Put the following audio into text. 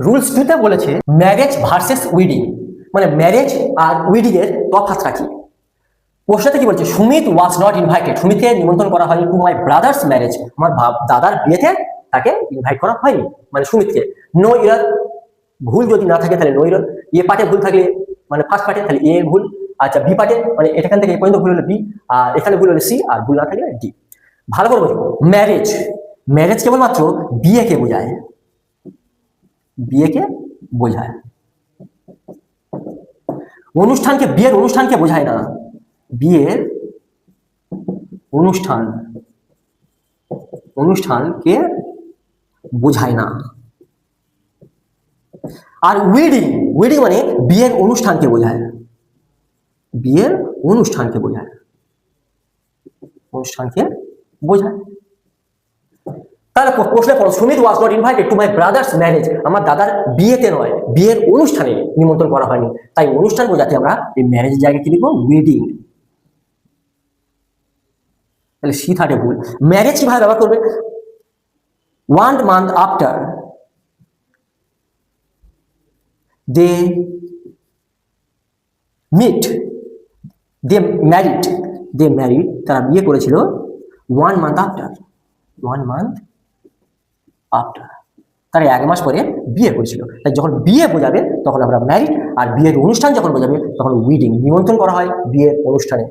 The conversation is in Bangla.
রুলস 2 তে বলেছে ম্যারেজ ভার্সেস উইডিং, মানে ম্যারেজ আর উইডিং এর তফাৎটা কি। প্রশ্নতে কি বলছে, সুমিত ওয়াজ নট ইনভাইটেড, সুমিতকে নিমন্ত্রণ করা হয়নি টু মাই ব্রাদার্স ম্যারেজ, আমার দাদার বিয়েতে তাকে ইনভাইট করা হয়নি, মানে সুমিতকে। নো ইয়ার, ভুল যদি না থাকে তাহলে নো ইয়ার, এ পার্টে ভুল থাকলে মানে ফার্স্ট পার্টে তাহলে এ ভুল, আচ্ছা বি পার্টে মানে এখান থেকে এ পর্যন্ত ভুল হলে বি, আর এখানে ভুল হলে সি, আর ভুল না থাকলে ডি। ভালো করে বোঝো, ম্যারেজ, ম্যারেজ কেবলমাত্র বিয়েকে বোঝায়, বিয়েকে বোঝায়, অনুষ্ঠানকে, বিয়ের অনুষ্ঠানকে বোঝায় না, বিয়ের অনুষ্ঠান, অনুষ্ঠানকে বোঝায় না। আর উইডিং, উইডিং মানে বিয়ের অনুষ্ঠানকে বোঝায়, বিয়ের অনুষ্ঠানকে বোঝায়, অনুষ্ঠানকে বোঝায়। তাহলে প্রশ্নে পড়ো, Sumit was not invited to my brother's marriage, আমার দাদার বিয়েতে নয়, বিয়ের অনুষ্ঠানে নিমন্ত্রণ করা হয়নি, তাই অনুষ্ঠান বোঝাতে আমরা এই ম্যারেজের জায়গায় কি লিখবো, উইডিং। তাহলে সি থার্ডে ভুল। ম্যারেজ কিভাবে ব্যবহার করবে, 1 month after they meet, they married, they married, তারা বিয়ে করেছিল 1 month after, 1 month after, তারা 1 মাস পরে বিয়ে করেছিল। তাই যখন বিয়ে বোঝাবে তখন আমরা ম্যারিড, আর বিয়ের অনুষ্ঠান যখন বোঝাবে তখন উইডিং, নিমন্ত্রণ করা হয় বিয়ের অনুষ্ঠানে।